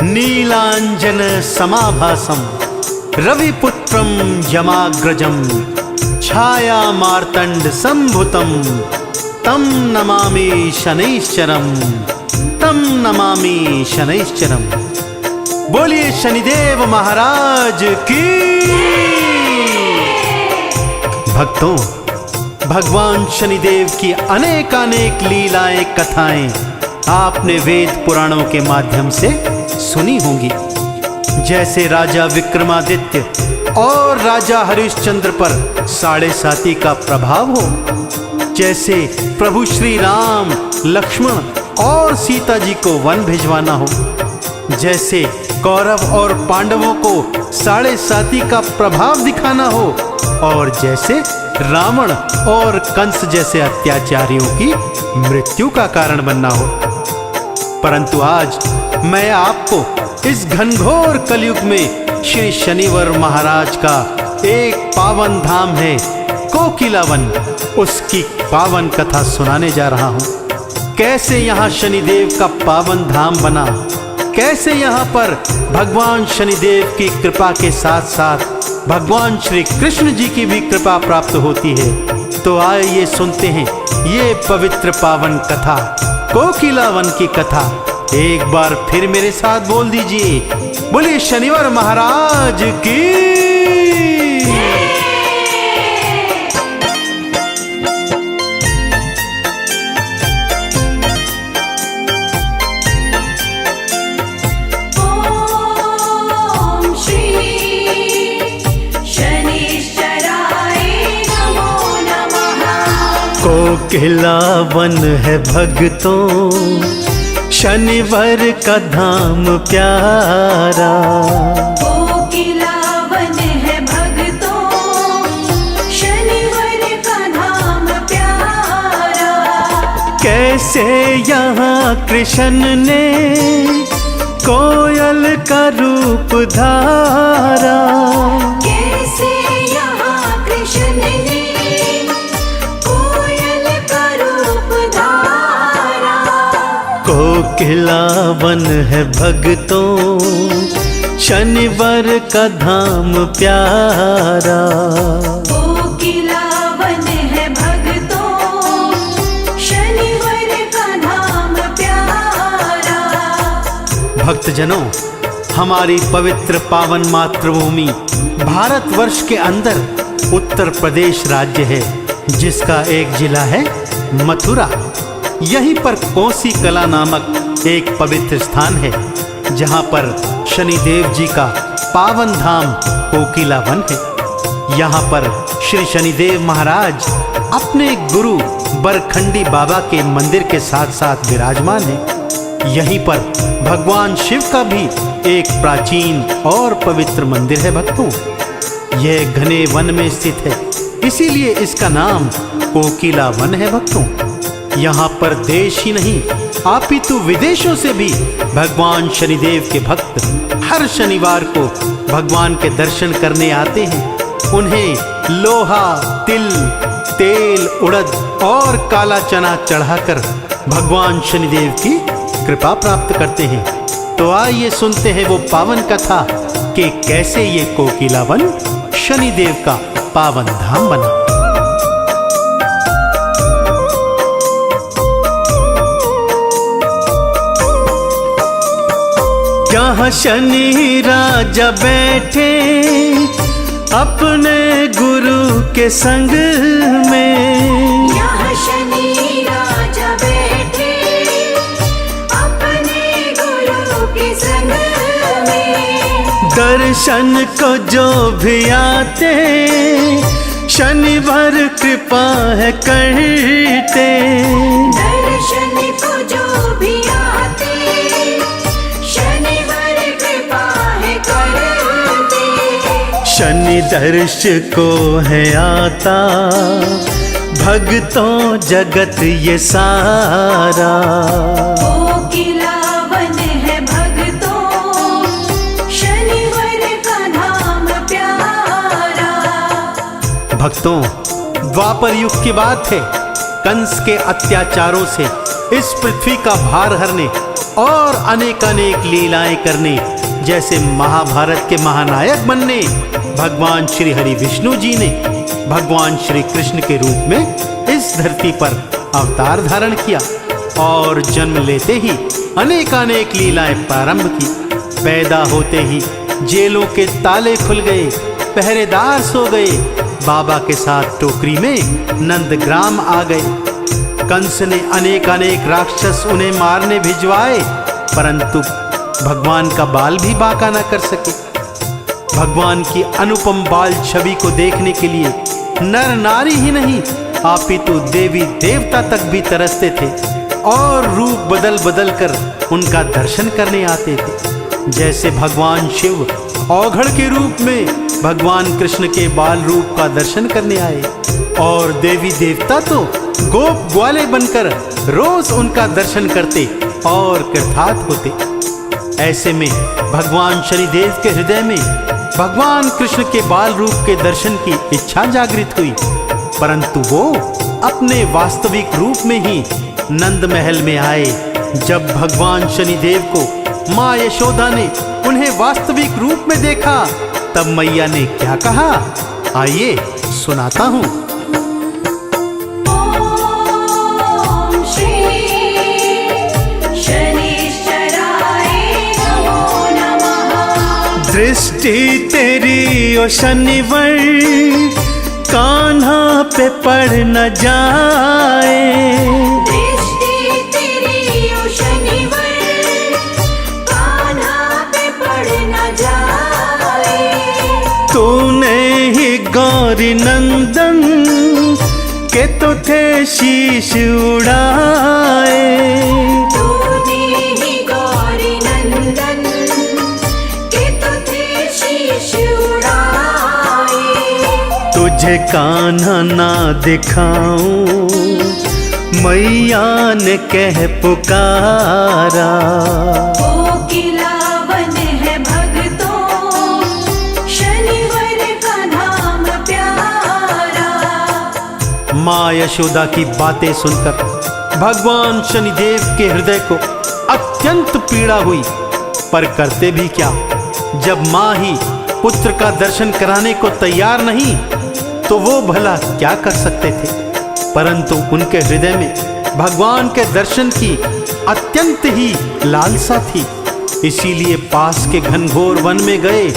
नीलांजन समाभासम रविपुत्रम यमाग्रजम छाया मार्तंड संभुतम तम नमामि शनैश्चरम तम नमामि शनैश्चरम। बोलिए शनिदेव महाराज की। भक्तों, भगवान शनिदेव की अनेकानेक लीलाएं कथाएं आपने वेद पुराणों के माध्यम से सुनी होंगी। जैसे राजा विक्रमादित्य और राजा हरिश्चंद्र पर साढ़े साती का प्रभाव हो, जैसे प्रभु श्री राम, लक्ष्मण और सीता जी को वन भिजवाना हो, जैसे कौरव और पांडवों को साढ़े साती का प्रभाव दिखाना हो, और जैसे रावण और कंस जैसे अत्याचारियों की मृत्यु का कारण बनना हो। परंतु आज मैं आपको इस घनघोर कलयुग में श्री शनिवर महाराज का एक पावन धाम है कोकिलावन, उसकी पावन कथा सुनाने जा रहा हूं। कैसे यहाँ शनिदेव का पावन धाम बना, कैसे यहाँ पर भगवान शनिदेव की कृपा के साथ साथ भगवान श्री कृष्ण जी की भी कृपा प्राप्त होती है। तो आइए सुनते हैं ये पवित्र पावन कथा, कोकिलावन की कथा। एक बार फिर मेरे साथ बोल दीजिए, बोलिए शनिवार महाराज की। कोकिलावन है भक्तों शनिवार का धाम प्यारा। कोकिलावन है भक्तों शनिवार का धाम प्यारा। कैसे यहाँ कृष्ण ने कोयल का रूप धारा, कैसे यहाँ कृष्ण ने कोकिलावन है भक्तों शनिवार का धाम प्यारा। कोकिलावन है भक्तों शनिवार का धाम प्यारा। भक्तजनों, हमारी पवित्र पावन मातृभूमि भारतवर्ष के अंदर उत्तर प्रदेश राज्य है, जिसका एक जिला है मथुरा। यहीं पर कोसी कला नामक एक पवित्र स्थान है, जहां पर शनिदेव जी का पावन धाम कोकिलावन है। यहाँ पर श्री शनिदेव महाराज अपने गुरु बरखंडी बाबा के मंदिर के साथ साथ विराजमान है। यहीं पर भगवान शिव का भी एक प्राचीन और पवित्र मंदिर है। भक्तों, यह घने वन में स्थित है, इसीलिए इसका नाम कोकिलावन है। भक्तों, यहाँ पर देश ही नहीं अपितु विदेशों से भी भगवान शनिदेव के भक्त हर शनिवार को भगवान के दर्शन करने आते हैं। उन्हें लोहा, तिल, तेल, उड़द और काला चना चढ़ाकर भगवान शनिदेव की कृपा प्राप्त करते हैं। तो आइए सुनते हैं वो पावन कथा कि कैसे ये कोकिलावन शनिदेव का पावन धाम बना। यहाँ शनि राजा बैठे अपने गुरु के संग में। यहाँ शनि राजा बैठे अपने गुरु के संग में। दर्शन को जो भी आते शनिवार कृपा है करते। दर्शन को जो भी आते शनि दर्श को है आता भक्तों जगत ये सारा। कोकिलावन है भक्तों शनिवार का धाम प्यारा। भक्तों, द्वापर युग की बात है। कंस के अत्याचारों से इस पृथ्वी का भार हरने और अनेक अनेक लीलाएं करने, जैसे महाभारत के महानायक बनने भगवान श्री हरि विष्णु जी ने भगवान श्री कृष्ण के रूप में इस धरती पर अवतार धारण किया और जन्म लेते ही अनेक अनेक लीलाएं प्रारंभ की। पैदा होते ही जेलों के ताले खुल गए, पहरेदार सो गए, बाबा के साथ टोकरी में नंदग्राम आ गए। कंस ने अनेक अनेक राक्षस उन्हें मारने भिजवाए, परंतु भगवान का बाल भी बांका न कर सके। भगवान की अनुपम बाल छवि को देखने के लिए नर नारी ही नहीं, अपितु देवी देवता तक भी तरसते थे और रूप बदल बदल कर उनका दर्शन करने आते थे। जैसे भगवान शिव औघड़ के रूप में भगवान कृष्ण के बाल रूप का दर्शन करने आए और देवी देवता तो गोप ग्वाले बनकर रोज उनका दर्शन करते और कृतार्थ होते। ऐसे में भगवान शनिदेव के हृदय में भगवान कृष्ण के बाल रूप के दर्शन की इच्छा जागृत हुई, परंतु वो अपने वास्तविक रूप में ही नंद महल में आए। जब भगवान शनिदेव को माँ यशोदा ने उन्हें वास्तविक रूप में देखा, तब मैया ने क्या कहा, आइए सुनाता हूँ। ओम श्री शनिश्चराय नमो नमः। दृष्टि तेरी ओ शनिवर कान्हा पे पड़ न जाए, दृष्टि तेरी ओ शनिवर कान्हा पे पड़ न जाए। तूने ही गौरी नंदन के तो थे शीश उड़ाए, तूने ही गौरी नंदन के तो थे शीश उड़ाए। तुझे कान्हा ना दिखाऊं मैया ने कह पुकारा, कोकिला वन है भगतों शनिवर का नाम प्यारा। माँ यशोदा की बातें सुनकर भगवान शनिदेव के हृदय को अत्यंत पीड़ा हुई, पर करते भी क्या, जब माँ ही पुत्र का दर्शन कराने को तैयार नहीं तो वो भला क्या कर सकते थे। परंतु उनके हृदय में भगवान के दर्शन की अत्यंत ही लालसा थी, इसीलिए पास के घनघोर वन में गए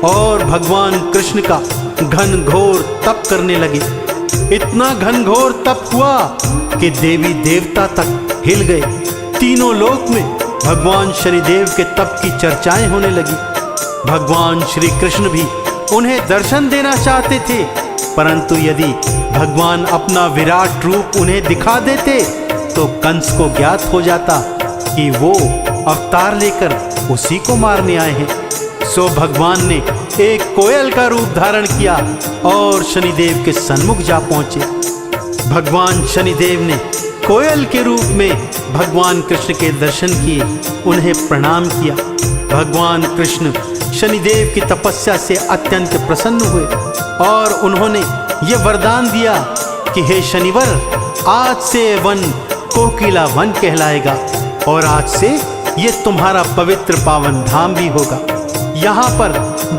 और भगवान कृष्ण का घनघोर तप करने लगे। इतना घनघोर तप हुआ कि देवी देवता तक हिल गए। तीनों लोक में भगवान शनिदेव के तप की चर्चाएं होने लगी। भगवान श्री कृष्ण भी उन्हें दर्शन देना चाहते थे, परंतु यदि भगवान अपना विराट रूप उन्हें दिखा देते तो कंस को ज्ञात हो जाता कि वो अवतार लेकर उसी को मारने आए हैं। सो भगवान ने एक कोयल का रूप धारण किया और शनिदेव के सन्मुख जा पहुंचे। भगवान शनिदेव ने कोयल के रूप में भगवान कृष्ण के दर्शन किए, उन्हें प्रणाम किया। भगवान कृष्ण शनिदेव की तपस्या से अत्यंत प्रसन्न हुए और उन्होंने ये वरदान दिया कि हे शनिवर, आज से वन कोकिला वन कहलाएगा और आज से ये तुम्हारा पवित्र पावन धाम भी होगा। यहाँ पर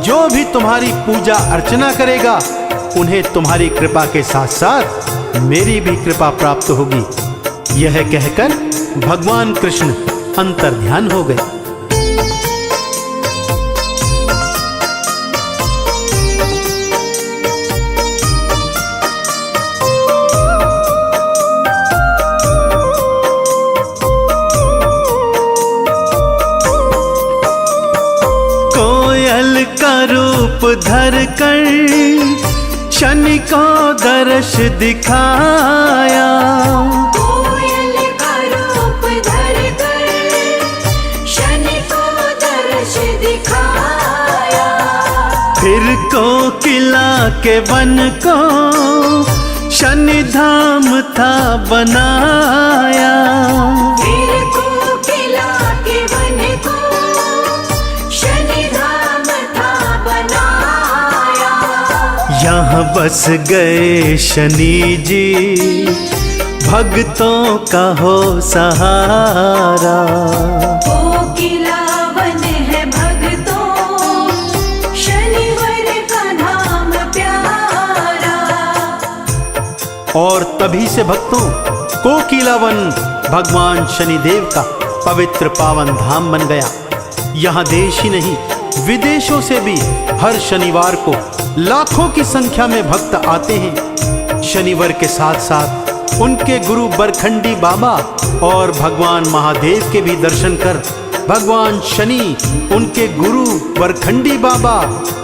जो भी तुम्हारी पूजा अर्चना करेगा उन्हें तुम्हारी कृपा के साथ साथ मेरी भी कृपा प्राप्त होगी। यह कहकर भगवान कृष्ण अंतर्ध्यान हो गए। कोयल का रूप धर कर शनि को दर्श दिखाया, कोयल का रूप धर कर शनि को दर्श दिखाया। फिर कोकिला के वन को शनि धाम था बनाया, फिर कोकिला के वन को शनि धाम था बनाया। यहाँ बस गए शनि जी भक्तों का हो सहारा। कोकिलावन है भक्तों, शनिवर का धाम प्यारा। और तभी से भक्तों कोकिलावन भगवान शनिदेव का पवित्र पावन धाम बन गया। यहाँ देश ही नहीं विदेशों से भी हर शनिवार को लाखों की संख्या में भक्त आते हैं। शनिवार के साथ साथ उनके गुरु बरखंडी बाबा और भगवान महादेव के भी दर्शन कर भगवान शनि, उनके गुरु बरखंडी बाबा,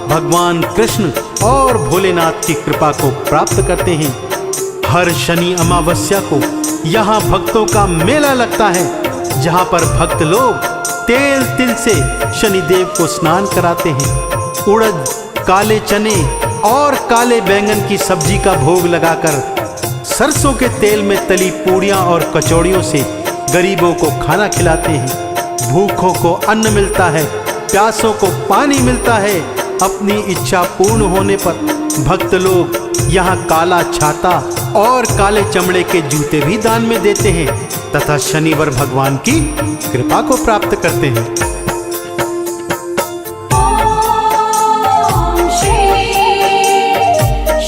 भगवान कृष्ण और भोलेनाथ की कृपा को प्राप्त करते हैं। हर शनि अमावस्या को यहाँ भक्तों का मेला लगता है, जहाँ पर भक्त लोग तेल तिल से शनिदेव को स्नान कराते हैं। उड़द, काले चने और काले बैंगन की सब्जी का भोग लगाकर सरसों के तेल में तली पूड़ियाँ और कचौड़ियों से गरीबों को खाना खिलाते हैं। भूखों को अन्न मिलता है, प्यासों को पानी मिलता है। अपनी इच्छा पूर्ण होने पर भक्त लोग यहाँ काला छाता और काले चमड़े के जूते भी दान में देते हैं तथा शनिवार भगवान की कृपा को प्राप्त करते हैं। ओम श्री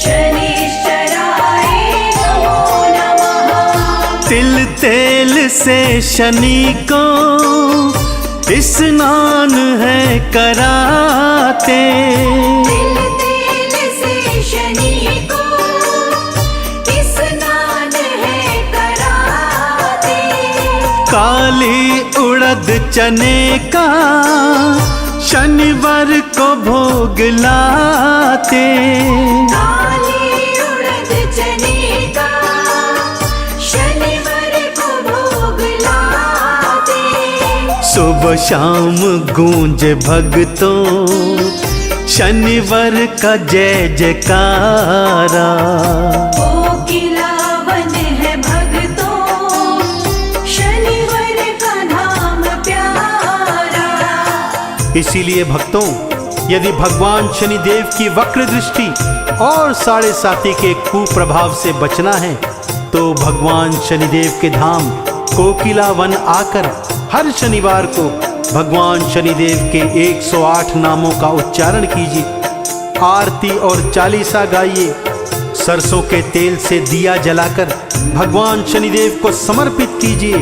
शनिश्चराय नमो नमः। तिल तेल से शनि को स्नान है कराते। तिल तेल से शनि को स्नान है कराते। काली उड़द चने का शनिवार को भोग लाते। काली उड़द चने का शनिवार को भोग लाते। सुबह शाम गूंज भक्तों शनिवार का जय जयकारा। कोकिलावन है भक्तों, शनिवार का धाम प्यारा। इसीलिए भक्तों, यदि भगवान शनिदेव की वक्र दृष्टि और 7.5 के कुप्रभाव से बचना है तो भगवान शनिदेव के धाम कोकिलावन आकर हर शनिवार को भगवान शनिदेव के 108 नामों का उच्चारण कीजिए, आरती और चालीसा गाइए, सरसों के तेल से दिया जलाकर भगवान शनिदेव को समर्पित कीजिए,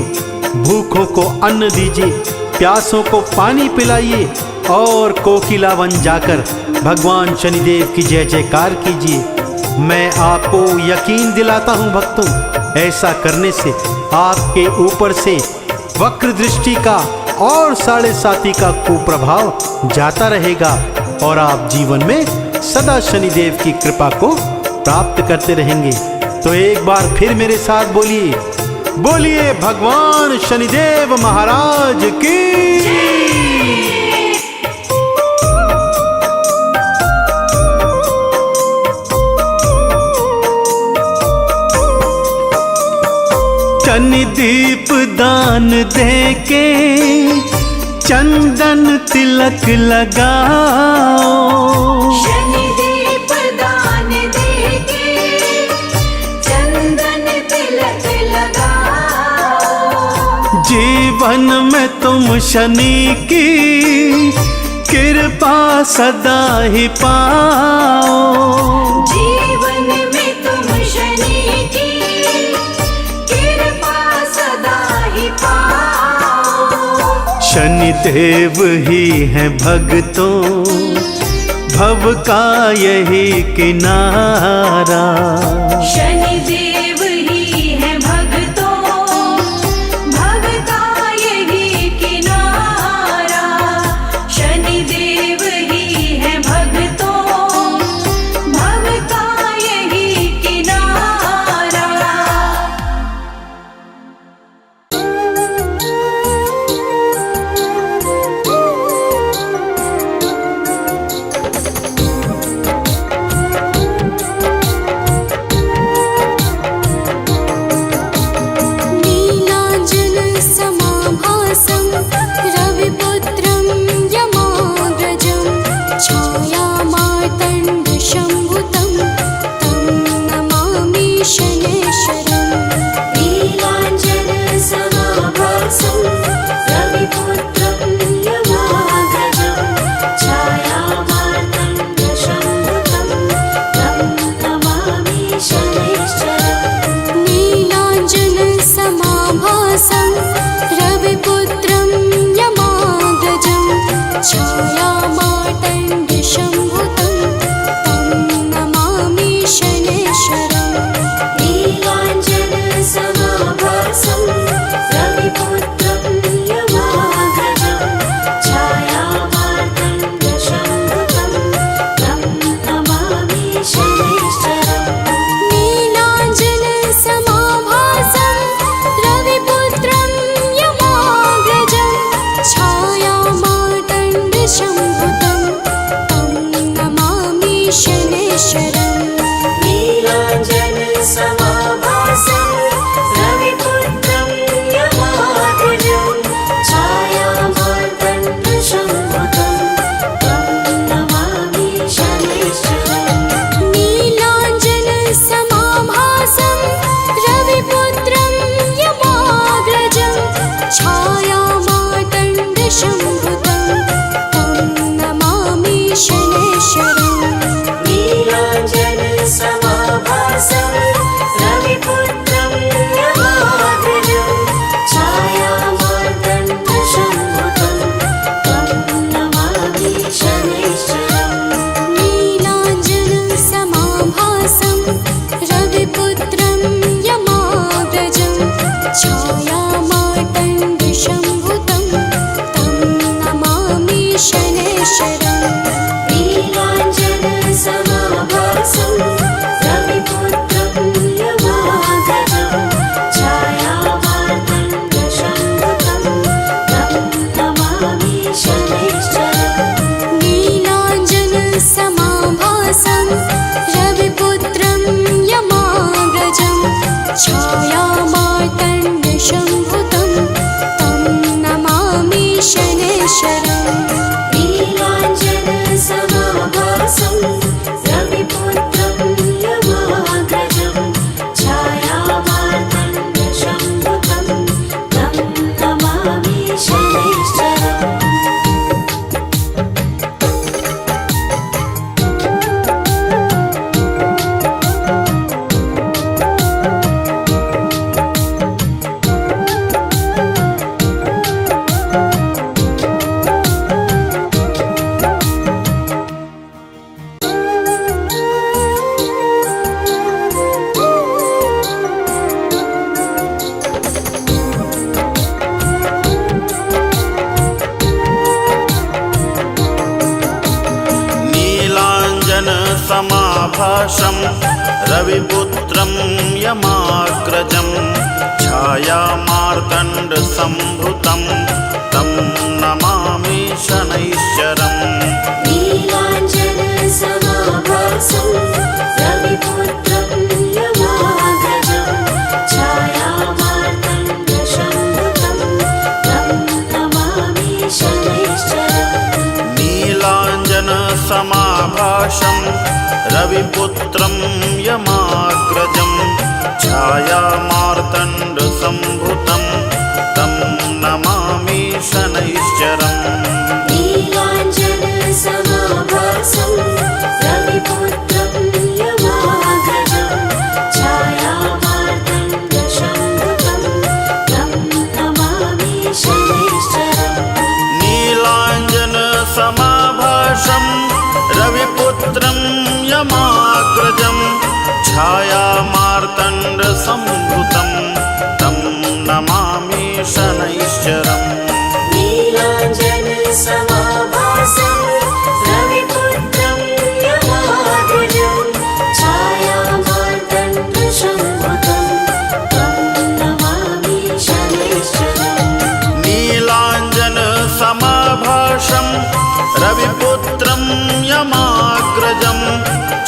भूखों को अन्न दीजिए, प्यासों को पानी पिलाइए और कोकिलावन जाकर भगवान शनिदेव की जय जयकार कीजिए। मैं आपको यकीन दिलाता हूँ भक्तों, ऐसा करने से आपके ऊपर से वक्र दृष्टि का और 7.5 का कुप्रभाव जाता रहेगा और आप जीवन में सदा शनिदेव की कृपा को प्राप्त करते रहेंगे। तो एक बार फिर मेरे साथ बोलिए, बोलिए भगवान शनिदेव महाराज की। शनि दीप दान दे के चंदन तिलक लगाओ। शनि दीप दान दे के चंदन तिलक लगाओ। जीवन में तुम शनि की कृपा सदा ही पाओ। जीवन में तुम शनि की कृपा सदा ही पाओ। शनिदेव ही है भक्तों, भव का यही किनारा। शनिदेव ही है भक्तों, भव का यही किनारा। शनिदेव ही है भक्तों, भव का यही किनारा। समाभाषं रविपुत्रं यमाग्रजं छायामार्तण्डसम्भृतं तं नमामि शनैश्चरम् नीलाञ्जनसमाभासं रविपुत्रं यमाग्रजं छायामार्तण्डसम्भृतं तं नमामि शनैश्चरम् नीलाञ्जनसमाभाषं रविपुत्रं यमाग्रजं छायामार्तण्डसम्भृतं तं नमामि शनैश्चरम् नीलाञ्जनसमाभासं रविपुत्रं यमाग्रजं छायामार्तण्डसम्भृतं तं नमामि शनैश्चरम् नीलाञ्जनसमाभाषं रविपुत्रं यमाग्रजं छायामार्तण्डसम्भृतं तं नमामि शनैश्चरम् नीलाञ्जनसमाभासं रविपुत्रं यमाग्रजं छायामार्तण्डसम्भृतं तं नमामि शनैश्चरम् नीलाञ्जनसमाभाषं रविपुत्रं यमाग्रजं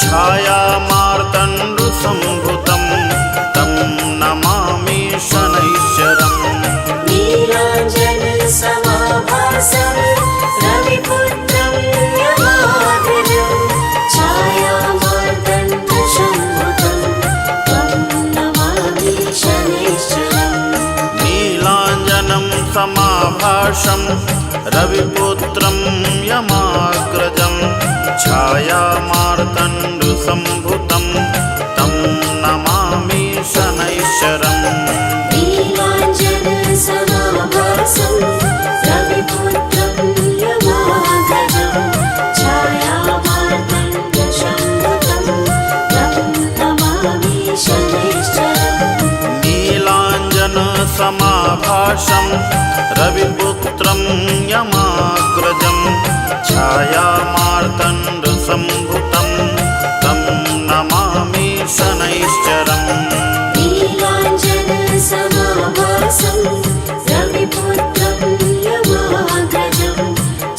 छायामार्तण्डसम्भृतं तं नमामि शनैश्चरम् नीलाञ्जनसमाभासं रविपुत्रं यमाग्रजं छायामार्तण्डसम्भृतं तं नमामि शनैश्चरम् नीलाञ्जनं समाभाषं रविपुत्रं यमाग्रजं छायामार्तण्डसम्भृतं तं नमामि शनैश्चरम् नीलाञ्जनसमाभासं रविपुत्रं यमाग्रजं छायामार्तण्डसम्भृतं तं नमामि शनैश्चरम् नीलाञ्जनसमाभाषं रविपुत्रं यमाग्रजं छायामार्तण्डसम्भृतं तं नमामि शनैश्चरम् नीलाञ्जनसमाभासं रविपुत्रं यमाग्रजं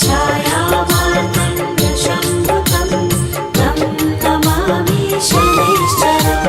छायामार्तण्डसम्भृतं तं नमामि शनैश्चरम्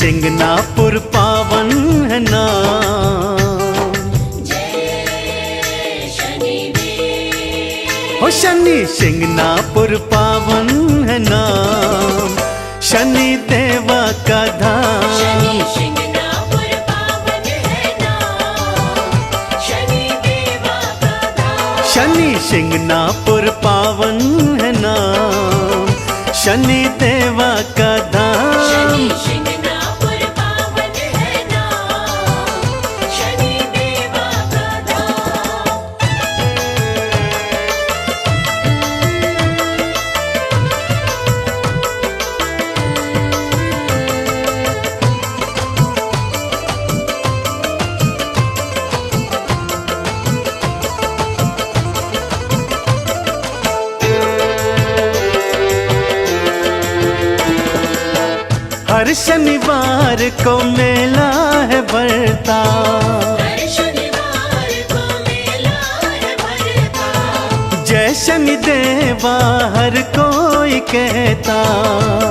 शिंगनापुर पावन है नाम। जय शनिदेव। हो शनि शिंगनापुर पावन है नाम, शनि देवा का धाम। शनि शिंगनापुर पावन है नाम, शनि देवा का धाम। शनि शिंगनापुर पावन है नाम, शनि देवा का धाम। शनि शिंगनापुर पावन है नाम, शनि देवा का धाम। हर शनिवार को मेला है भरता, हर शनिवार को मेला है भरता। जय शनि देवा हर कोई कहता।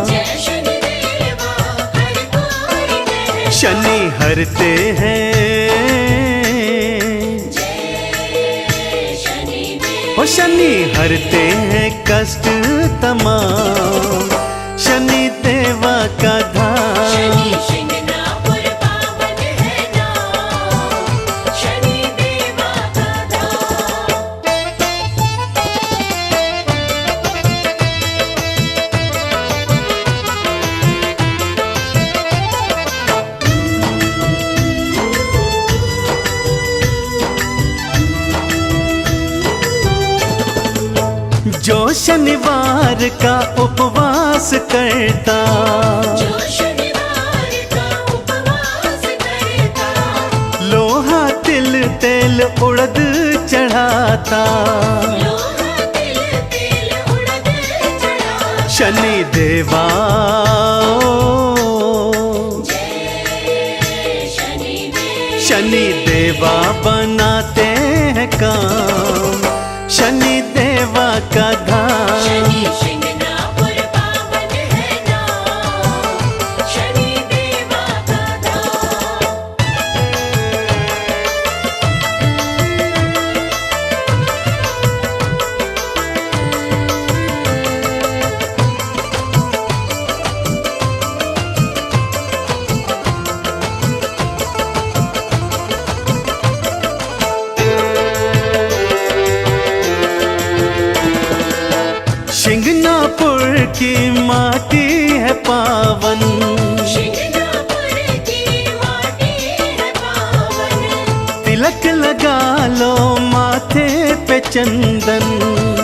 जय शनिदेवा हर कोई कहता। शनि हरते हैं, जय शनिदेव। ओ शनि हरते हैं कष्ट तमाम, शनि देवा का धाम। शनि शिंगनापुर पावन है नाम, शनि देवा का धाम। जो शनिवार का उपवास करता, जो शनिवार का उपवास करता। लोहा तिल तेल उड़द चढ़ाता, लोहा तिल तिल उड़द चढ़ा। शनि देवा जय शनिदेव। शनि देवा बनाते हैं काम, शनि देवा का धाम। शनि शिंगनापुर पावन है नाम, शनि देवा का धाम। शिंगनापुर की माटी है पावन, शिंगनापुर की माटी है पावन। तिलक लगा लो माथे पे चंदन,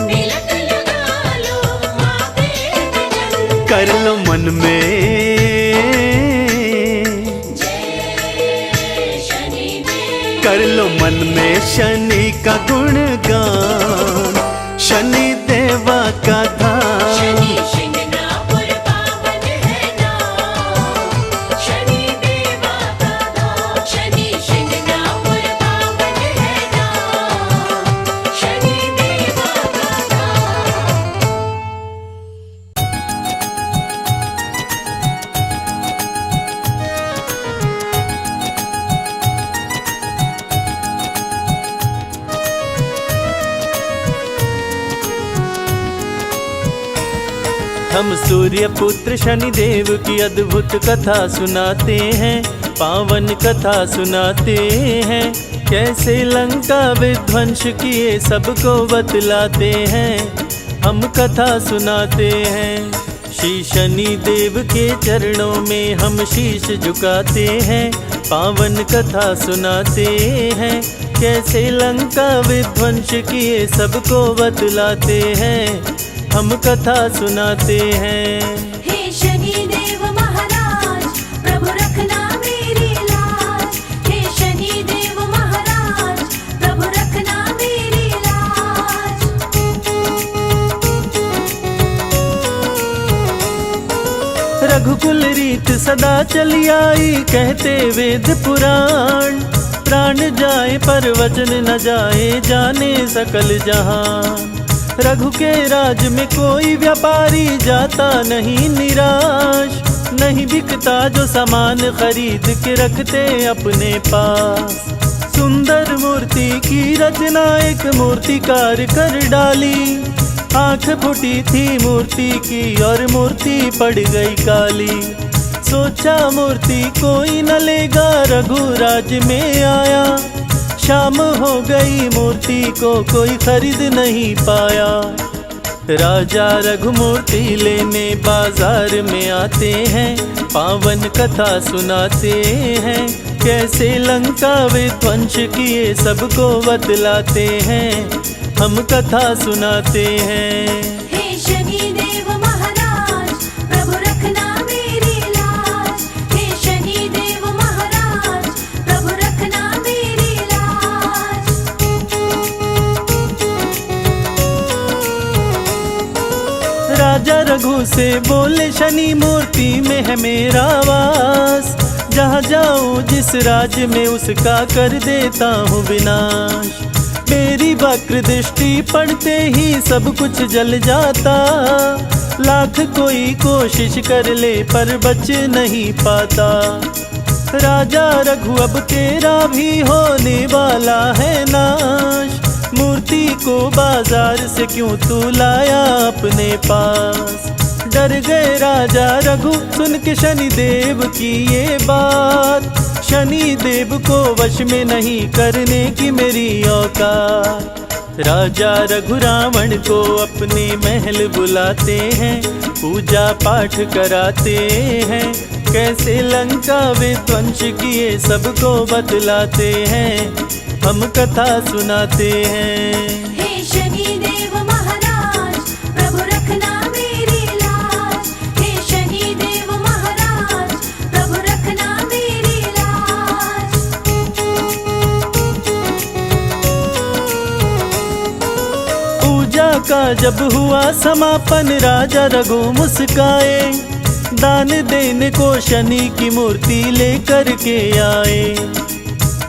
तिलक लगा लो माथे पे चंदन। कर लो मन में, जय शनिदेव। कर लो मन में शनि का गुणगान, शनि देवा का धाम। शनि शिंगनापुर पावन है नाम, शनि देवा का धाम। शनि शिंगनापुर पावन है नाम, शनि देवा का धाम। हम सूर्य पुत्र शनिदेव की अद्भुत कथा सुनाते हैं, पावन कथा सुनाते हैं। कैसे लंका विध्वंस किए सबको बतलाते हैं, हम कथा सुनाते हैं। श्री शनि देव के चरणों में हम शीश झुकाते हैं, पावन कथा सुनाते हैं। कैसे लंका विध्वंस किए सबको बतलाते हैं, हम कथा सुनाते हैं। हे शनिदेव महाराज, प्रभु रखना मेरी लाज। हे शनिदेव महाराज, प्रभु रखना मेरी लाज। रघुकुल रीत सदा चली आई, कहते वेद पुराण। प्राण जाए पर वचन न जाए, जाने सकल जहान। रघु के राज में कोई व्यापारी जाता नहीं निराश, नहीं बिकता जो सामान खरीद के रखते अपने पास। सुंदर मूर्ति की रचना एक मूर्तिकार कर डाली। आंख फूटी थी मूर्ति की और मूर्ति पड़ गई काली। सोचा मूर्ति कोई न लेगा, रघुराज में आया। शाम हो गई मूर्ति को कोई खरीद नहीं पाया। राजा रघुमूर्ति लेने बाजार में आते हैं, पावन कथा सुनाते हैं। कैसे लंका विध्वंस किए सबको बतलाते हैं, हम कथा सुनाते हैं। हे शनिदेव महाराज, प्रभु रखना मेरी लाज। हे शनिदेव महाराज, प्रभु रखना मेरी लाज। राजा रघु से बोले शनि मूर्ति में है मेरा वास। जहाँ जाऊँ जिस राज्य में उसका कर देता हूँ विनाश। मेरी वक्र दृष्टि पड़ते ही सब कुछ जल जाता। लाख कोई कोशिश कर ले पर बच नहीं पाता। राजा रघु अब तेरा भी होने वाला है नाश। मूर्ति को बाजार से क्यों तू लाया अपने पास। डर गए राजा रघु सुन के शनिदेव की ये बात। शनिदेव को वश में नहीं करने की मेरी औकात। राजा रघु रावण को अपने महल बुलाते हैं, पूजा पाठ कराते हैं। कैसे लंका विध्वंस किए सबको बतलाते हैं, हम कथा सुनाते हैं। हे शनिदेव महाराज, प्रभु रखना मेरी लाज। हे शनिदेव महाराज, प्रभु रखना मेरी लाज। पूजा का जब हुआ समापन राजा रघु मुस्काए। दान देने को शनि की मूर्ति लेकर के आए।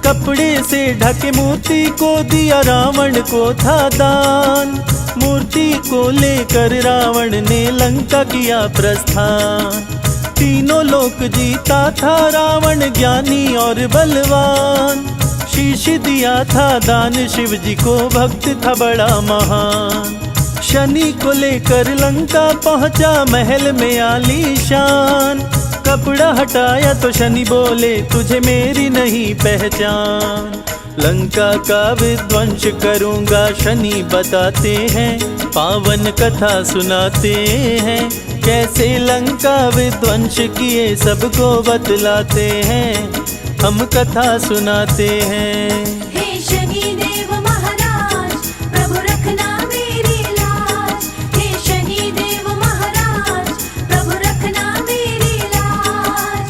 कपड़े से ढके मूर्ति को दिया रावण को था दान। मूर्ति को लेकर रावण ने लंका किया प्रस्थान। तीनों लोक जीता था रावण ज्ञानी और बलवान। शीश दिया था दान शिव जी को, भक्त था बड़ा महान। शनि को लेकर लंका पहुंचा महल में आलीशान। कपड़ा हटाया तो शनि बोले तुझे मेरी नहीं पहचान। लंका का विध्वंस करूंगा शनि बताते हैं, पावन कथा सुनाते हैं। कैसे लंका विध्वंस किए सबको बतलाते हैं, हम कथा सुनाते हैं। हे शनिदेव महाराज, प्रभु रखना मेरी लाज। हे शनिदेव महाराज, प्रभु रखना मेरी लाज।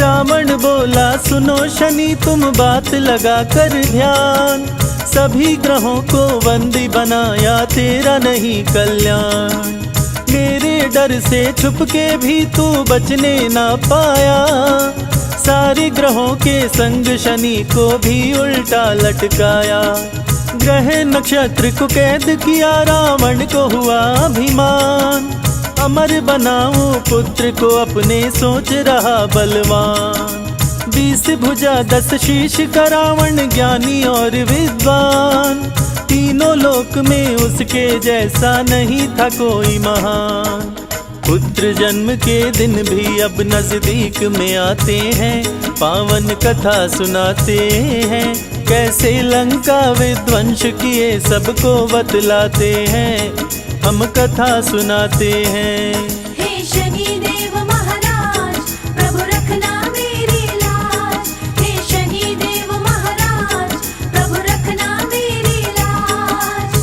रावण बोला सुनो शनि तुम बात लगा कर ध्यान। सभी ग्रहों को बंदी बनाया तेरा नहीं कल्याण। मेरे डर से छुप के भी तू बचने ना पाया। सारे ग्रहों के संग शनि को भी उल्टा लटकाया। ग्रह नक्षत्र को कैद किया रावण को हुआ अभिमान। अमर बनाऊं पुत्र को अपने सोच रहा बलवान। 20 भुजा 10 शीश का रावण ज्ञानी और विद्वान। तीनों लोक में उसके जैसा नहीं था कोई महान। पुत्र जन्म के दिन भी अब नजदीक में आते हैं, पावन कथा सुनाते हैं। कैसे लंका विध्वंस किए सबको बतलाते हैं, हम कथा सुनाते हैं। हे शनिदेव महाराज, प्रभु रखना मेरी लाज। हे शनिदेव महाराज, प्रभु रखना मेरी लाज।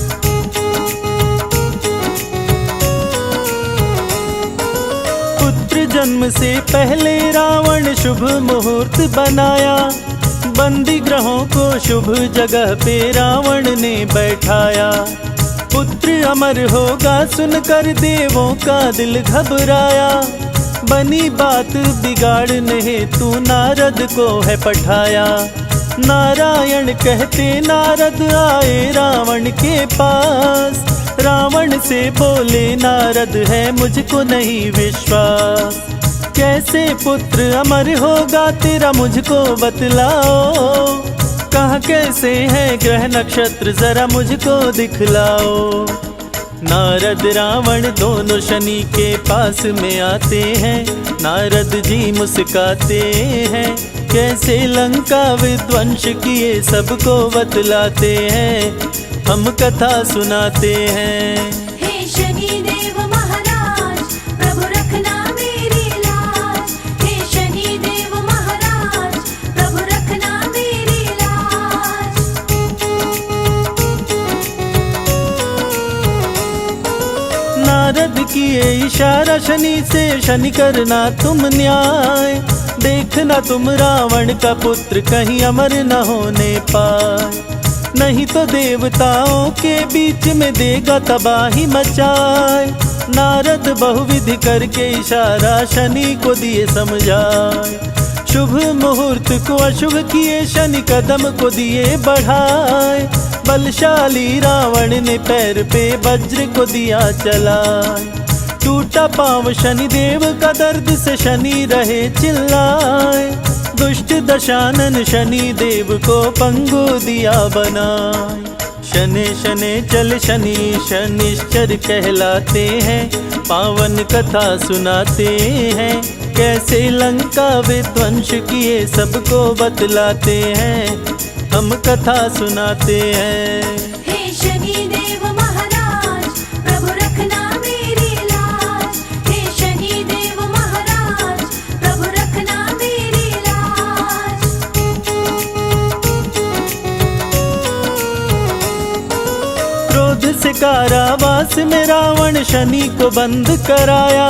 पुत्र जन्म से पहले रावण शुभ मुहूर्त बनाया। बंदी ग्रहों को शुभ जगह पे रावण ने बैठाया। पुत्र अमर होगा सुनकर देवों का दिल घबराया। बनी बात बिगाड़ने हेतु नारद को है पठाया। नारायण कहते नारद आए रावण के पास। रावण से बोले नारद है मुझको नहीं विश्वास, कैसे पुत्र अमर होगा तेरा मुझको बतलाओ, कहाँ कैसे है ग्रह नक्षत्र जरा मुझको दिखलाओ। नारद रावण दोनों शनि के पास में आते हैं, नारद जी मुस्काते हैं, कैसे लंका विध्वंस किए सबको बतलाते हैं, हम कथा सुनाते हैं। हे शनि देव महाराज प्रभु रखना मेरी लाज, हे शनि देव महाराज प्रभु रखना मेरी लाज। नारद किए इशारा शनि से, शनि करना तुम न्याय, देखना तुम रावण का पुत्र कहीं अमर न होने पाए, नहीं तो देवताओं के बीच में देगा तबाही मचाए। नारद बहुविधि करके इशारा शनि को दिए समझाए, शुभ मुहूर्त को अशुभ किए शनि कदम को दिए बढ़ाए, बलशाली रावण ने पैर पे वज्र को दिया चलाए, टूटा पांव शनि देव का दर्द से शनि रहे चिल्लाए, दुष्ट दशानन शनि देव को पंगु दिया बनाए। शनि शनि चल शनि शनिश्चर कहलाते हैं, पावन कथा सुनाते हैं, कैसे लंका विध्वंस किए सबको बतलाते हैं, हम कथा सुनाते हैं। हे शनि देव महाराज प्रभु रखना मेरी लाज, हे शनि देव महाराज प्रभु रखना मेरी लाज। क्रोध से कारावास में रावण शनि को बंद कराया,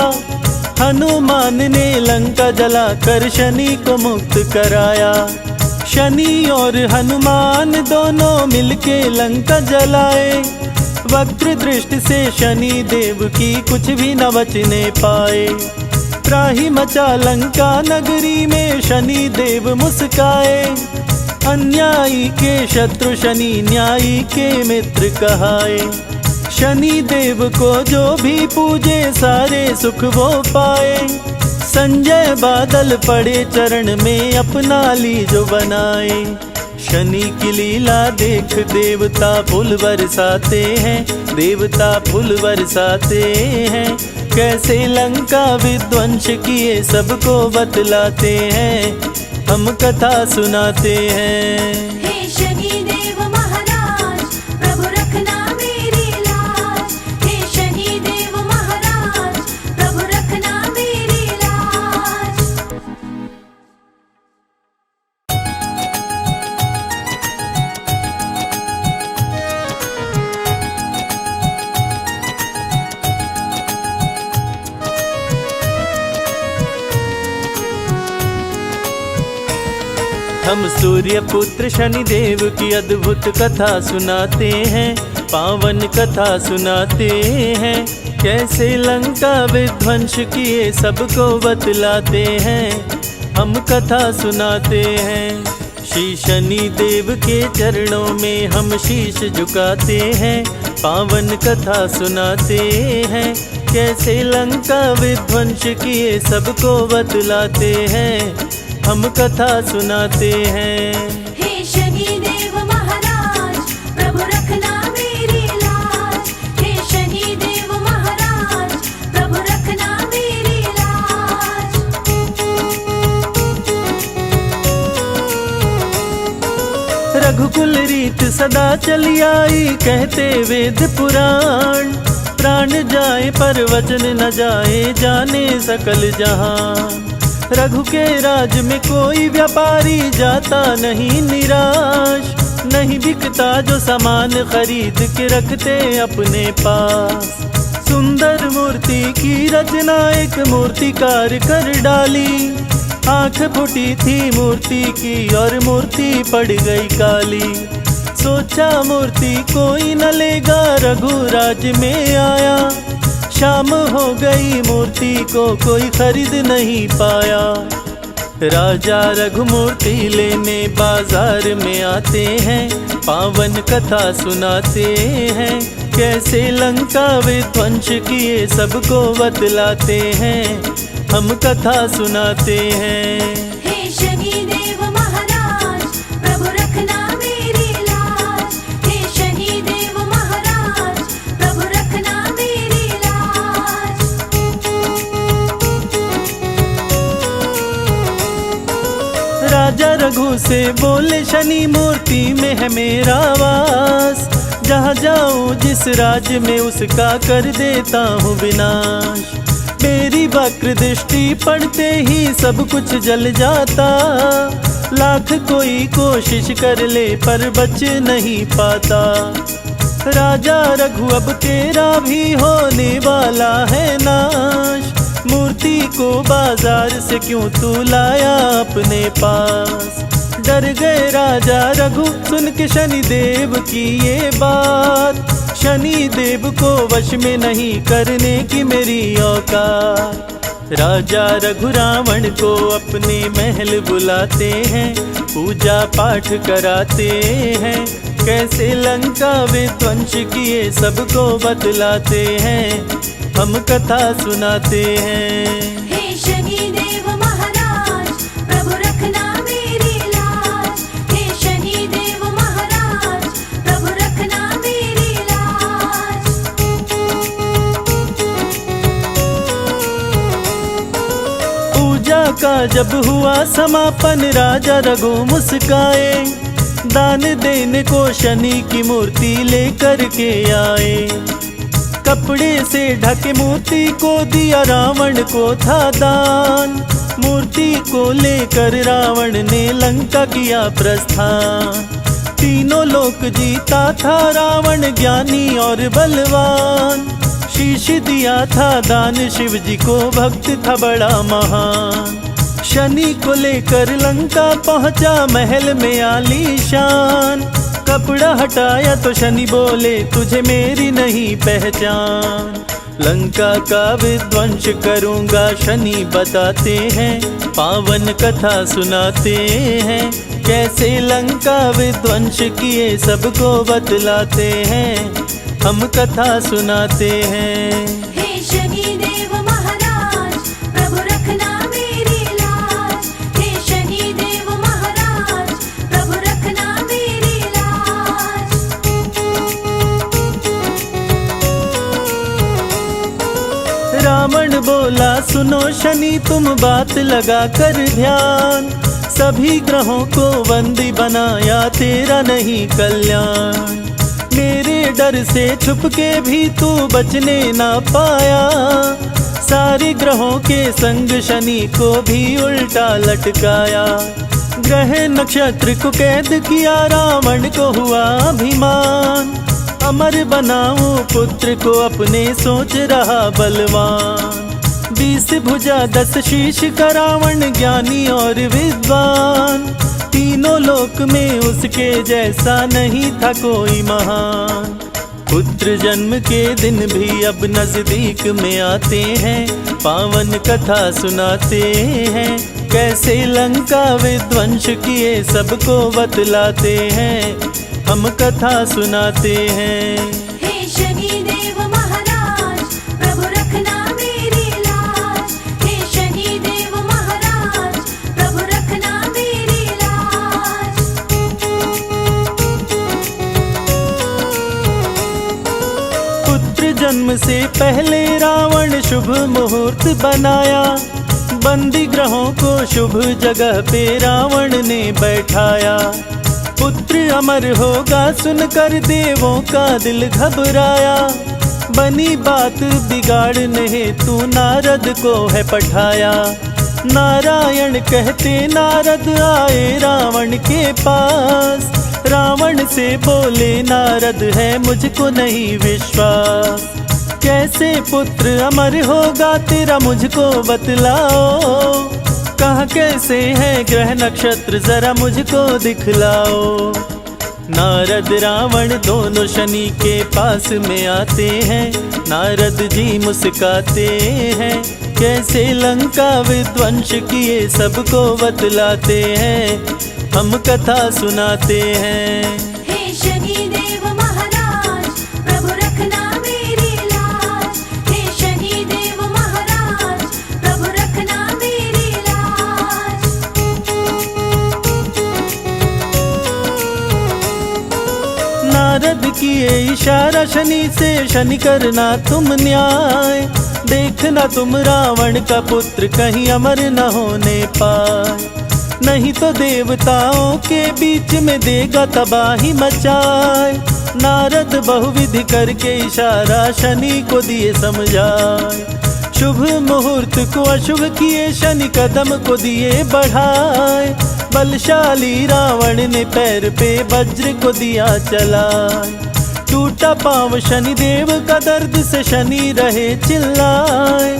हनुमान ने लंका जलाकर शनि को मुक्त कराया, शनि और हनुमान दोनों मिलके लंका जलाए, वक्र दृष्टि से शनि देव की कुछ भी न बचने पाए, त्राही मचा लंका नगरी में शनि देव मुस्काए, अन्यायी के शत्रु शनि न्यायी के मित्र कहाए, शनि देव को जो भी पूजे सारे सुख वो पाए, संजय बादल पड़े चरण में अपना ली जो बनाए, शनि की लीला देख देवता फूल बरसाते हैं, देवता फूल बरसाते हैं, कैसे लंका विध्वंस किए सबको बतलाते हैं, हम कथा सुनाते हैं। हे शनि देव महाराज प्रभु रखना मेरी लाज, हे शनि देव महाराज प्रभु रखना मेरी लाज। हम सूर्य पुत्र शनि देव की अद्भुत कथा सुनाते हैं, पावन कथा सुनाते हैं, कैसे लंका विध्वंस किए सबको बतलाते हैं, हम कथा सुनाते हैं। श्री शनि देव के चरणों में हम शीश झुकाते हैं, पावन कथा सुनाते हैं, कैसे लंका विध्वंस किए सबको बतलाते हैं, हम कथा सुनाते हैं। हे शनि देव महाराज प्रभु रखना मेरी लाज, हे शनि देव महाराज प्रभु रखना मेरी लाज। रघुकुल रीत सदा चली आई कहते वेद पुराण, प्राण जाए पर वचन न जाए जाने सकल जहान, रघु के राज में कोई व्यापारी जाता नहीं निराश, नहीं बिकता जो सामान खरीद के रखते अपने पास, सुंदर मूर्ति की रचना एक मूर्तिकार कर डाली, आंख फूटी थी मूर्ति की और मूर्ति पड़ गई काली, सोचा मूर्ति कोई न लेगा रघुराज में आया, शाम हो गई मूर्ति को कोई खरीद नहीं पाया, राजा रघुमूर्ति लेने बाजार में आते हैं, पावन कथा सुनाते हैं, कैसे लंका विध्वंस किए सबको बतलाते हैं, हम कथा सुनाते हैं। हे शनिदेव महाराज प्रभु रखना मेरी लाज। हे शनिदेव महाराज प्रभु रखना मेरी लाज। राजा रघु से बोले शनि मूर्ति में है मेरा वास, जहाँ जाऊँ जिस राज्य में उसका कर देता हूँ विनाश। मेरी वक्र दृष्टि पड़ते ही सब कुछ जल जाता, लाख कोई कोशिश कर ले पर बच नहीं पाता। राजा रघु अब तेरा भी होने वाला है नाश, मूर्ति को बाजार से क्यों तू लाया अपने पास। डर गए राजा रघु सुन के शनिदेव की ये बात, शनिदेव को वश में नहीं करने की मेरी औकात। राजा रघु रावण को अपने महल बुलाते हैं, पूजा पाठ कराते हैं, कैसे लंका विध्वंस किए सबको बतलाते हैं, हम कथा सुनाते हैं। हे शनिदेव महाराज प्रभु रखना मेरी लाज। हे शनिदेव महाराज प्रभु रखना मेरी लाज। पूजा का जब हुआ समापन राजा रघु मुस्काए, दान देने को शनि की मूर्ति लेकर के आए। कपड़े से ढके मूर्ति को दिया रावण को था दान, मूर्ति को लेकर रावण ने लंका किया प्रस्थान। तीनों लोक जीता था रावण ज्ञानी और बलवान, शीश दिया था दान शिव जी को भक्त था बड़ा महान। शनि को लेकर लंका पहुंचा महल में आलीशान, कपड़ा हटाया तो शनि बोले तुझे मेरी नहीं पहचान। लंका का विध्वंस करूंगा शनि बताते हैं, पावन कथा सुनाते हैं, कैसे लंका विध्वंस किए सबको बतलाते हैं, हम कथा सुनाते हैं। हे शनिदेव महाराज प्रभु रखना मेरी लाज। हे शनिदेव महाराज प्रभु रखना मेरी लाज। रावण बोला सुनो शनि तुम बात लगा कर ध्यान, सभी ग्रहों को बंदी बनाया तेरा नहीं कल्याण। मेरे डर से छुप के भी तू बचने ना पाया, सारे ग्रहों के संग शनि को भी उल्टा लटकाया। ग्रह नक्षत्र को कैद किया रावण को हुआ अभिमान, अमर बनाऊं पुत्र को अपने सोच रहा बलवान। 20 भुजा 10 शीश का रावण ज्ञानी और विद्वान, तीनों लोक में उसके जैसा नहीं था कोई महान। पुत्र जन्म के दिन भी अब नजदीक में आते हैं, पावन कथा सुनाते हैं, कैसे लंका विध्वंस किए सबको बतलाते हैं, हम कथा सुनाते हैं। हे शनिदेव महाराज प्रभु रखना मेरी लाज। हे शनिदेव महाराज प्रभु रखना मेरी लाज। पुत्र जन्म से पहले रावण शुभ मुहूर्त बनाया, बंदी ग्रहों को शुभ जगह पे रावण ने बैठाया। पुत्र अमर होगा सुनकर देवों का दिल घबराया, बनी बात बिगाड़ने हेतु नारद को है पठाया। नारायण कहते नारद आए रावण के पास, रावण से बोले नारद है मुझको नहीं विश्वास। कैसे पुत्र अमर होगा तेरा मुझको बतलाओ, कहाँ कैसे हैं ग्रह नक्षत्र जरा मुझको दिखलाओ। नारद रावण दोनों शनि के पास में आते हैं, नारद जी मुस्काते हैं, कैसे लंका विध्वंस किए सबको बतलाते हैं, हम कथा सुनाते हैं। हे शनिदेव महाराज प्रभु रखना किए इशारा शनि से, शनि करना तुम न्याय। देखना तुम रावण का पुत्र कहीं अमर न होने पाए, नहीं तो देवताओं के बीच में देगा तबाही मचाए। नारद बहुविधि करके इशारा शनि को दिए समझाए, शुभ मुहूर्त को अशुभ किए शनि कदम को दिए बढ़ाए। बलशाली रावण ने पैर पे वज्र को दिया चलाए, टूटा पांव शनि देव का दर्द से शनि रहे चिल्लाए।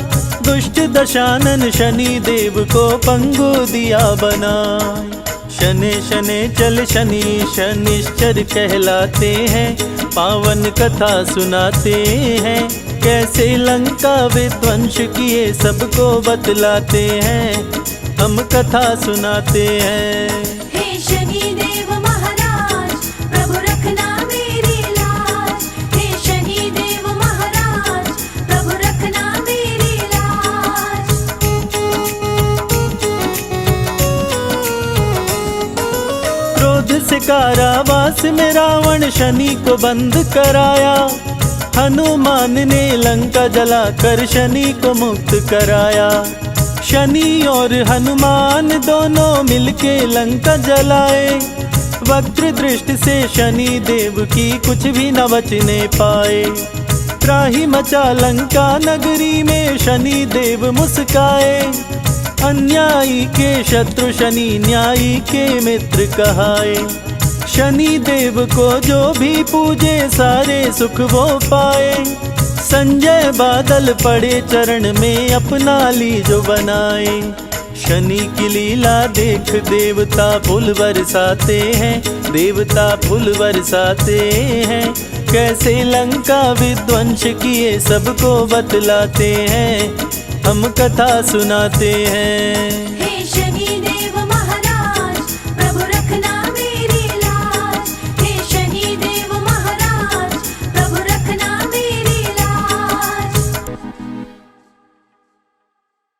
दुष्ट दशानन शनि देव को पंगु दिया बनाए। शनि शनि चल शनि शनिश्चर कहलाते हैं, पावन कथा सुनाते हैं। कैसे लंका विध्वंस किए सबको बतलाते हैं, हम कथा सुनाते हैं। हे शनि देव महाराज, प्रभु रखना मेरी लाज। हे शनि देव महाराज, प्रभु रखना मेरी लाज। क्रोध से कारावास में रावण शनि को बंद कराया, हनुमान ने लंका जलाकर शनि को मुक्त कराया। शनि और हनुमान दोनों मिलके लंका जलाए, वक्र दृष्टि से शनि देव की कुछ भी न बचने पाए। त्राही मचा लंका नगरी में शनि देव मुस्काए, अन्यायी के शत्रु शनि न्यायी के मित्र कहाए। शनि देव को जो भी पूजे सारे सुख वो पाए, संजय बादल पड़े चरण में अपना ली जो बनाए। शनि की लीला देख देवता फूल बरसाते हैं, देवता फूल बरसाते हैं। कैसे लंका विध्वंस किए सबको बतलाते हैं, हम कथा सुनाते हैं। हे शनि